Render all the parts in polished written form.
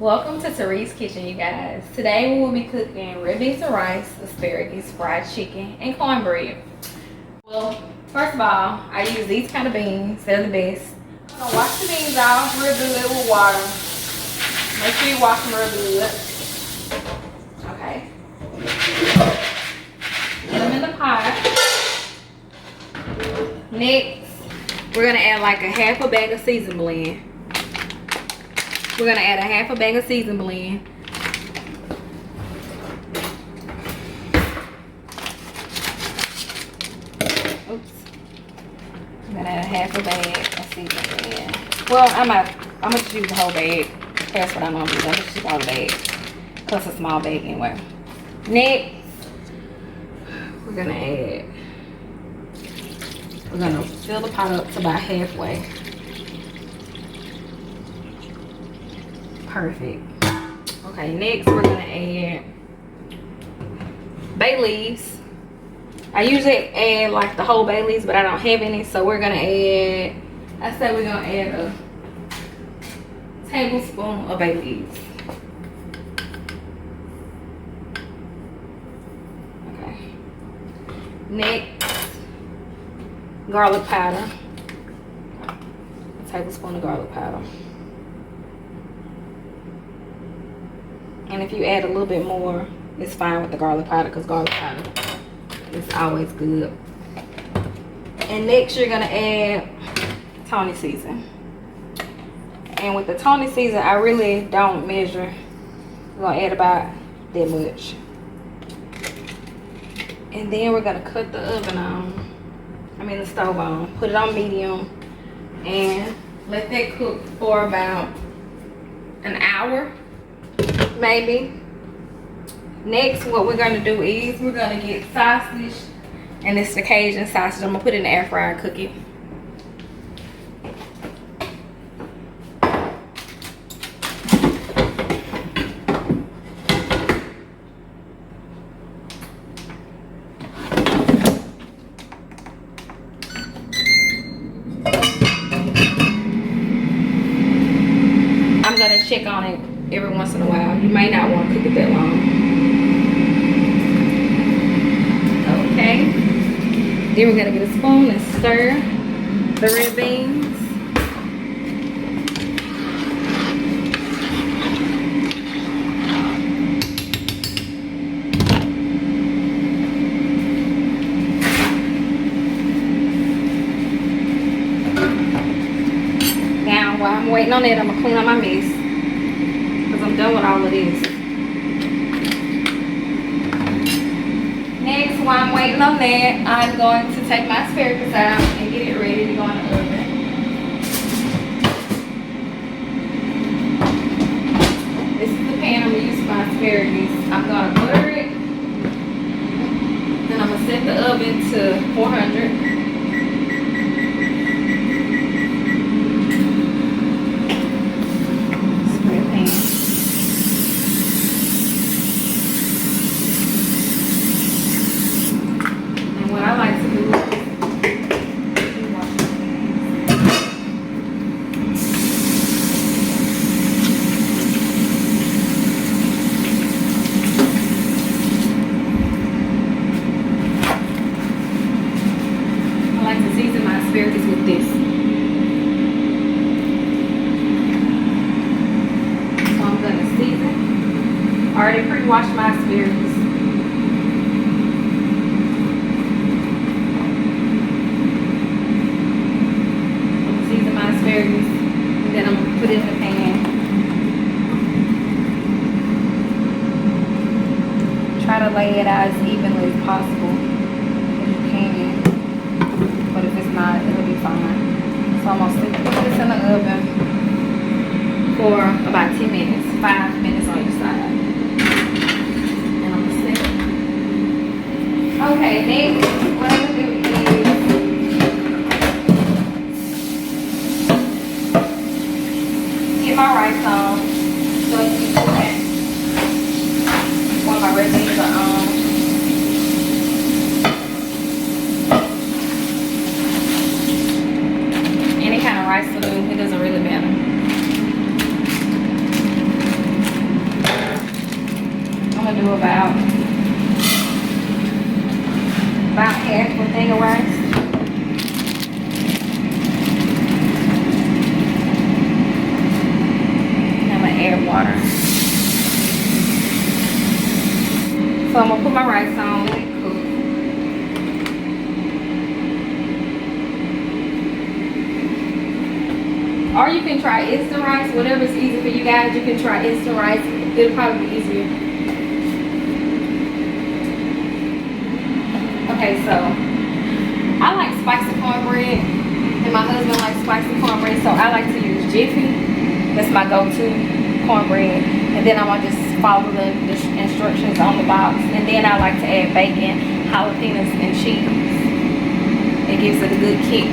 Welcome to Tari's Kitchen, you guys. Today we will be cooking red beans and rice, asparagus, fried chicken, and cornbread. Well, first of all, I use these kind of beans. They're the best. I'm gonna wash the beans off real good with water. Make sure you wash them real good. Okay. Get them in the pot. Next, we're gonna add like a half a bag of season blend. We're gonna add a half a bag of season blend. Oops. I'm gonna add a half a bag of season blend. Well, I'm gonna just use the whole bag. That's what I'm gonna do. I'm just use all the bag. Cause it's a small bag anyway. Next, we're gonna fill the pot up to about halfway. Perfect. Okay, next we're gonna add bay leaves. I usually add like the whole bay leaves, but I don't have any, so we're gonna add, I say we're gonna add a tablespoon of bay leaves. Okay. Next, garlic powder. A tablespoon of garlic powder. And if you add a little bit more, it's fine with the garlic powder because garlic powder is always good. And next you're gonna add Tony season. And with the Tony season, I really don't measure. We're gonna add about that much. And then we're gonna cut the oven on. The stove on. Put it on medium and let that cook for about an hour. Maybe. Next, what we're gonna do is we're gonna get sausage, and it's the Cajun sausage. I'm gonna put it in the air fryer and cook it. I'm gonna check on it every once in a while. You may not want to cook it that long. Okay. Then we're gonna get a spoon and stir the red beans. Now, while I'm waiting on that, I'm gonna clean up my mess. I'm done with all of this. Next, while I'm waiting on that, I'm going to take my asparagus out and get it ready to go in the oven. This is the pan I'm going to use for my asparagus. I'm going to butter it. Then I'm going to set the oven to 400. Season my asparagus with this. So I'm gonna season. I already pre-washed my asparagus. I'm gonna season my asparagus, and then I'm gonna put it in the pan. Try to lay it out as evenly as possible if you can. But if it's not, it'll be fine. So I'm gonna put this in the oven for about 10 minutes, 5 minutes on each side. And I'm gonna set it. Okay, next, what I'm gonna do is get my rice on. So you can do that while my red beans are on. Rice to do, it doesn't really matter. do about half a thing of rice. I'm gonna add water. So I'm gonna put my rice on, let it cook. Or you can try instant rice, whatever's easy for you guys. You can try instant rice. It'll probably be easier. Okay, so I like spicy cornbread, and my husband likes spicy cornbread, so I like to use Jiffy. That's my go-to cornbread. And then I'm gonna just follow the instructions on the box. And then I like to add bacon, jalapenos, and cheese. It gives it a good kick.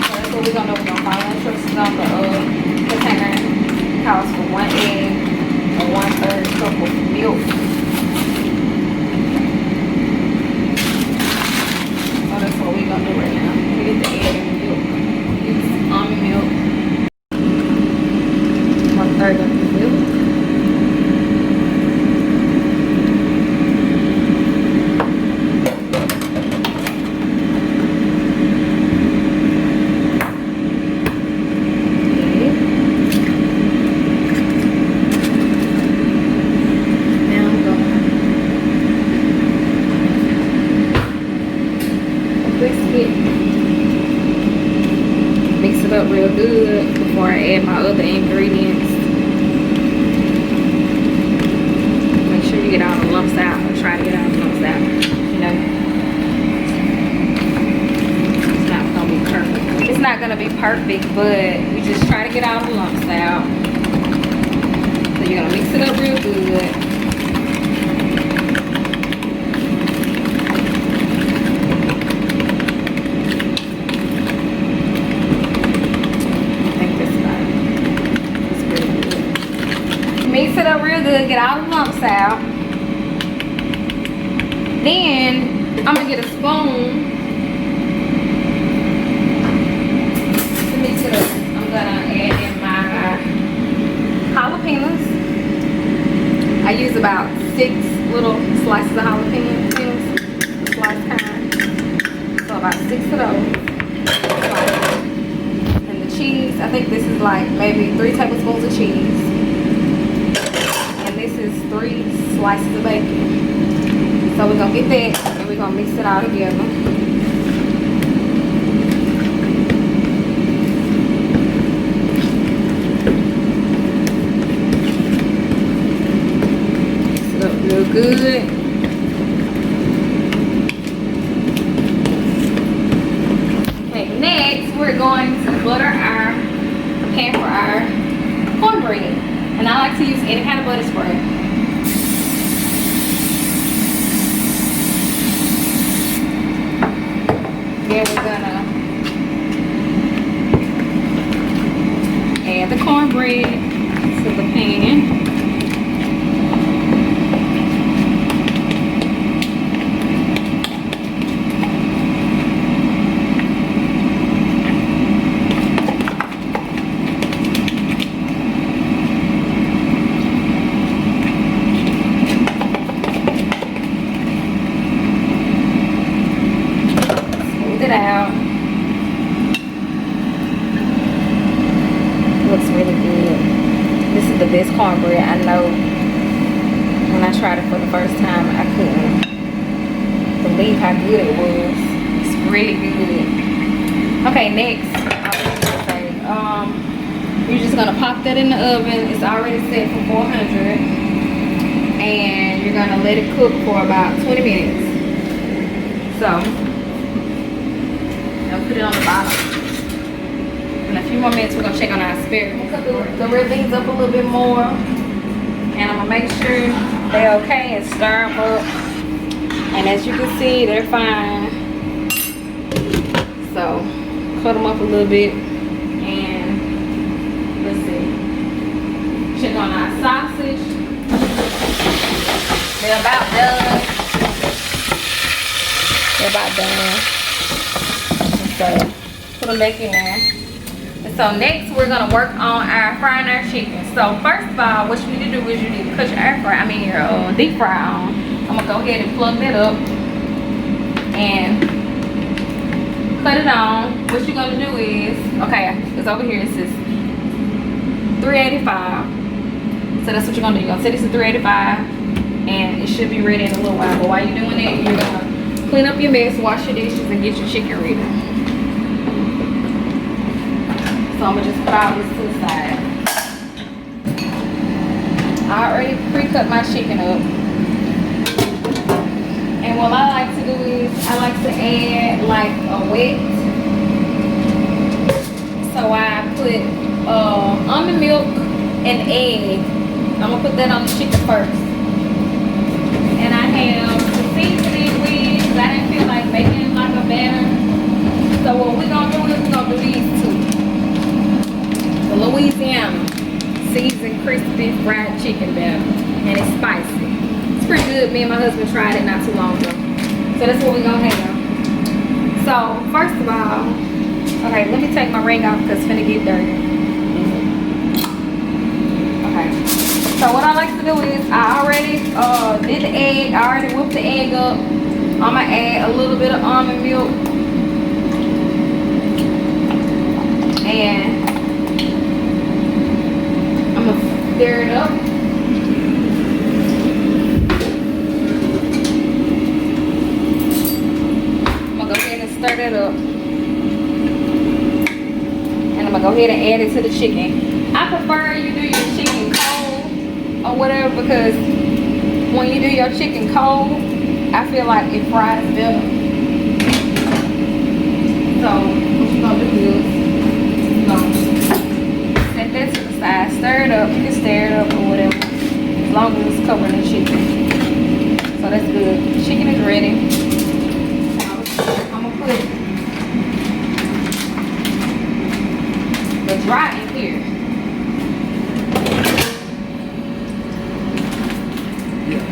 So that's what we're gonna do. We're gonna follow the instructions on the container. It calls for 1 egg or 1/3 cup of milk. So that's what we're gonna do right now. We get the egg and the milk. Use almond milk. 1/3 of the milk. Mix it up real good before I add my other ingredients. Make sure you get all the lumps out, or try to get all the lumps out. You know, it's not gonna be perfect. It's not gonna be perfect, but we just try to get all the lumps out. So you're gonna mix it up real good. Mix it up real good, get all the lumps out. Then I'm gonna get a spoon to mix it up. I'm gonna add in my jalapenos. I use about 6 little slices of jalapenos, slice kind. So about 6 of those. And the cheese, I think this is like maybe 3 tablespoons of cheese. This is 3 slices of bacon. So we're gonna get that and we're gonna mix it all together. Mix it up real good. Okay, next we're going to butter our pan for our cornbread. And I like to use any kind of butter spread. Then we're gonna add the cornbread to the pan. It out. Looks really good. This is the best cornbread. I know when I tried it for the first time, I couldn't believe how good it was. It's really good. Okay, next, you're just gonna pop that in the oven. It's already set for 400, and you're gonna let it cook for about 20 minutes. So. Put it on the bottom. In a few more minutes, we're gonna check on our asparagus. Cook the red beans up a little bit more, and I'm gonna make sure they're okay and stir them up. And as you can see, they're fine. So cut them up a little bit, and let's see. Check on our sausage. They're about done. They're about done. So put them back in there. And so next we're gonna work on frying our chicken. So first of all, what you need to do is you need to put your your deep fry on. I'm gonna go ahead and plug that up and cut it on. What you're gonna do is, okay, it's over here. It says 385. So that's what you're gonna do. You're gonna set this to 385, and it should be ready in a little while. But while you're doing that, you're gonna clean up your mess, wash your dishes, and get your chicken ready. So I'm gonna just put all this to the side. I already pre-cut my chicken up. And what I like to do is I like to add like a wet. So I put almond milk and egg. I'm gonna put that on the chicken first. And I have the seasoning with, I didn't feel like making like a batter. So what we're gonna do is we're gonna do these two. The Louisiana seasoned crispy fried chicken batter. And it's spicy. It's pretty good. Me and my husband tried it not too long ago. So that's what we're gonna have. So first of all, okay, let me take my ring off because it's gonna get dirty. Okay. So what I like to do is I already did the egg. I already whipped the egg up. I'm gonna add a little bit of almond milk. And I'm gonna stir it up. Stir that up, and I'm gonna go ahead and add it to the chicken. I prefer you do your chicken cold or whatever, because when you do your chicken cold, I feel like it fries better. So what you're gonna do is you're gonna set that to the side, stir it up. You can stir it up or whatever, as long as it's covering the chicken. So that's good. The chicken is ready. The dry in here.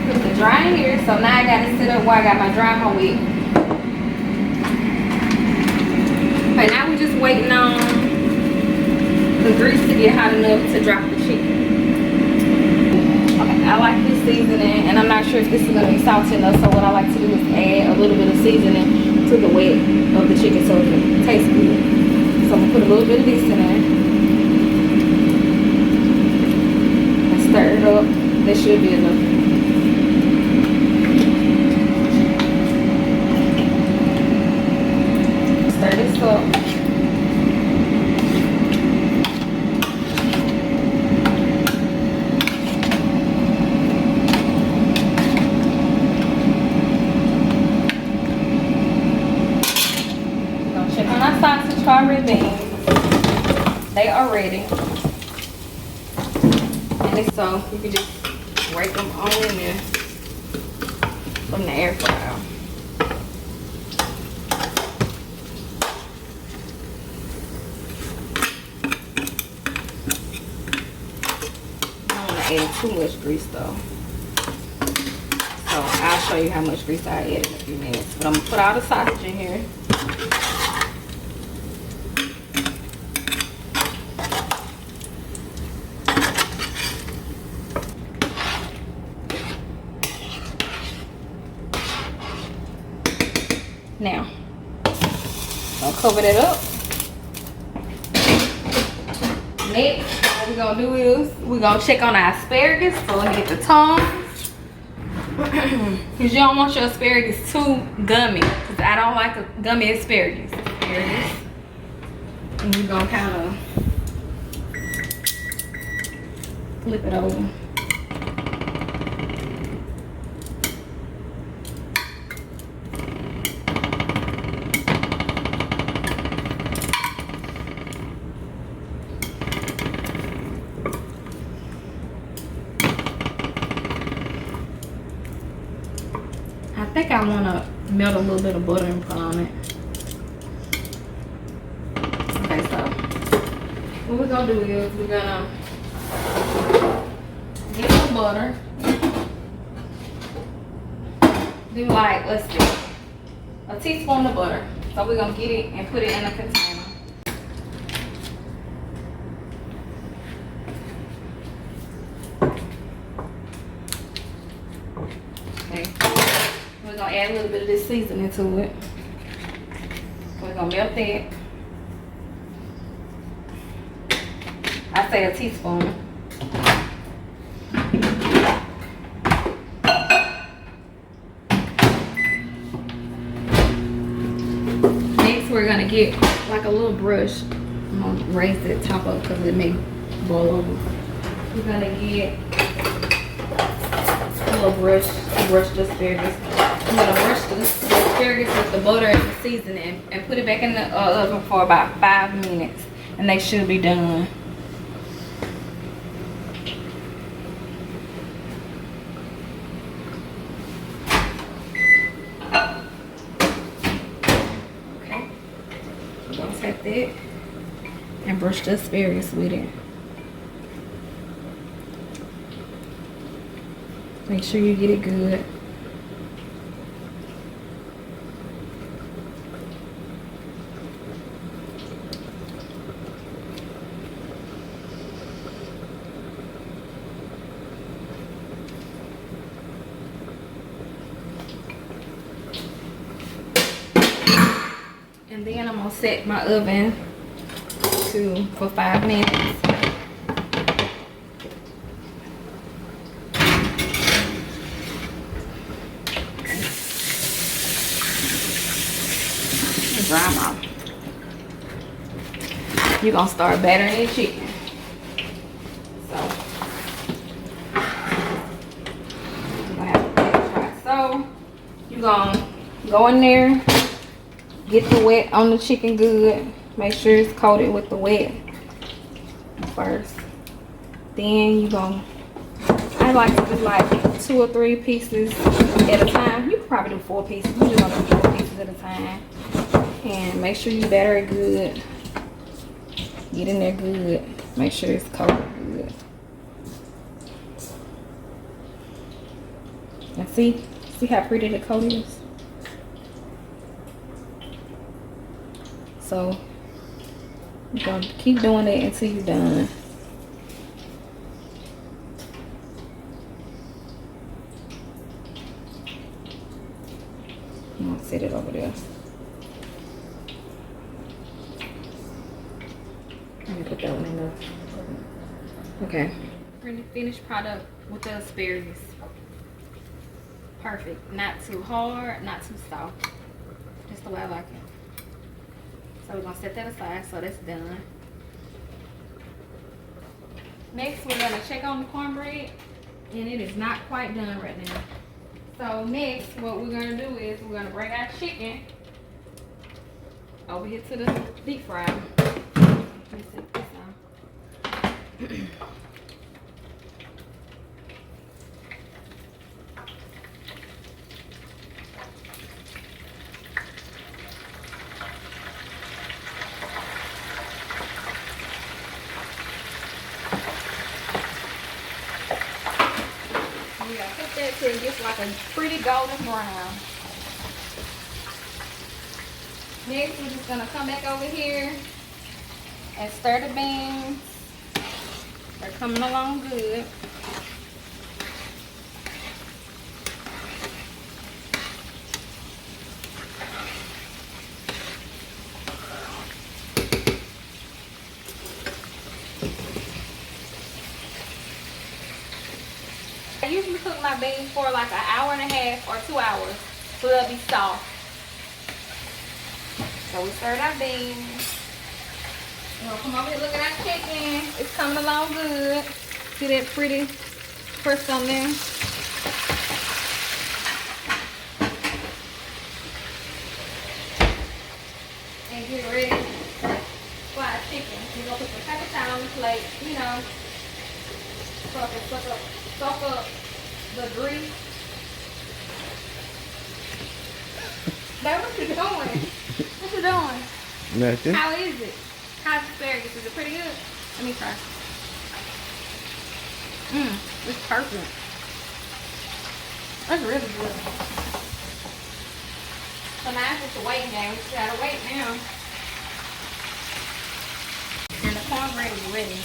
Put the dry in here. So now I gotta sit up while I got my dry and my wet. Okay, now we're just waiting on the grease to get hot enough to drop the chicken. Okay, I like this seasoning, and I'm not sure if this is gonna be salty enough. So what I like to do is add a little bit of seasoning to the wet of the chicken so it can taste good. So I'm gonna put a little bit of this in there and stir it up. That should be enough. Stir this up. Sausage strawberry beans, they are ready, and so you can just break them all in there from the air fryer. I don't want to add too much grease though, so I'll show you how much grease I add in a few minutes. But I'm gonna put all the sausage in here. Now, I'll cover that up. Next, what we're gonna do is we're gonna check on our asparagus. So let me get the tongs, because you don't want your asparagus too gummy, because I don't like a gummy asparagus. Here it is. And we're gonna kind of flip it over. I think I want to melt a little bit of butter and put on it. Okay, so what we're going to do is we're going to get some butter. Do like, let's see, a teaspoon of butter. So we're going to get it and put it in a container. add a little bit of this seasoning to it. We're gonna melt that. I say a teaspoon. Next, we're gonna get like a little brush. I'm gonna raise the top up because it may boil over. We're gonna get a little brush to brush the asparagus. I'm gonna brush the asparagus with the butter and the seasoning and put it back in the oven for about 5 minutes, and they should be done. Okay, we're gonna take that and brush the asparagus with it. Make sure you get it good. And then I'm gonna set my oven for 5 minutes. Dry them off. You're gonna start battering your chicken. So you're gonna have to try. So you're gonna go in there, get the wet on the chicken good. Make sure it's coated with the wet first. Then you gonna, I like to do like 2 or 3 pieces at a time. You can probably do 4 pieces. I'm just gonna do 4 pieces at a time. And make sure you batter it good. Get in there good. Make sure it's coated good. And see how pretty the coat is? So you're gonna keep doing it until you're done. I'm gonna set it over there. Let me put that one in there. Okay. Finished product with the asparagus. Perfect. Not too hard, not too soft. Just the way I like it. So we're gonna set that aside, so that's done. Next, we're gonna check on the cornbread, and it is not quite done right now. So next, what we're gonna do is we're gonna bring our chicken over here to the deep fryer. Let me set this on. Yeah, cook that till it gets like a pretty golden brown. Next, we're just gonna come back over here and stir the beans. They're coming along good. I usually cook my beans for like an hour and a half or 2 hours so they'll be soft. So we stirred our beans. We're gonna come over here, look at our chicken. It's coming along good. See that pretty crust on there? And get ready for our chicken. We're gonna put some paper towel on the plate, you know, so I can soak up the grease. Babe, what you doing? What you doing? Nothing. How is it? How's the asparagus? Is it pretty good? Let me try. It's perfect. That's really good. So now it's just a waiting game. We just gotta wait now. And the cornbread is ready.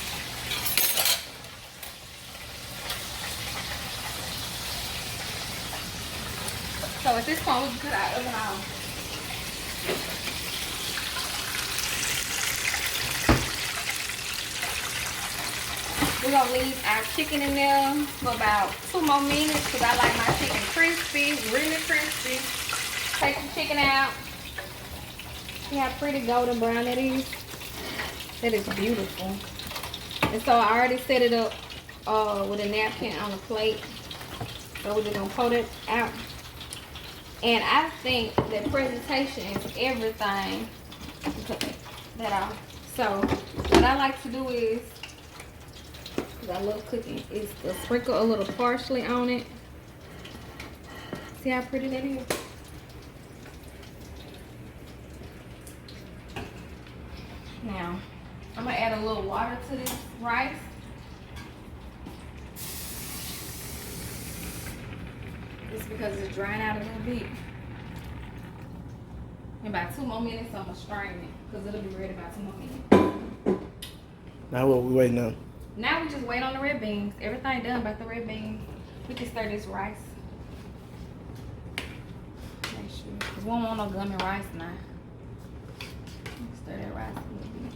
So So at this point, we can cut our oven off. We're gonna leave our chicken in there for about 2 more minutes because I like my chicken crispy, really crispy. Take the chicken out. See how pretty golden brown that is? That is beautiful. And so I already set it up with a napkin on a plate. So we're just gonna pour it out. And I think that presentation is everything. Cut that off. So what I like to do is, because I love cooking, is to sprinkle a little parsley on it. See how pretty that is? Now, I'm going to add a little water to this rice. Just because it's drying out a little bit. In about 2 more minutes, I'm going to strain it because it'll be ready about 2 more minutes. Now what we waiting on? Now we just wait on the red beans. Everything done about the red beans. We can stir this rice. Make sure. Because we don't want no gummy rice now. Stir that rice a little bit.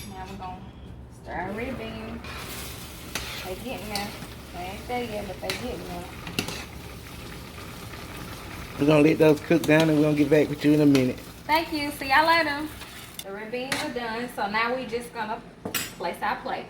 Now we're going to stir our red beans. They getting there. They ain't there yet, but they getting there. We're going to let those cook down and we're going to get back with you in a minute. Thank you. See y'all later. The red beans are done. So now we just going to place our plate.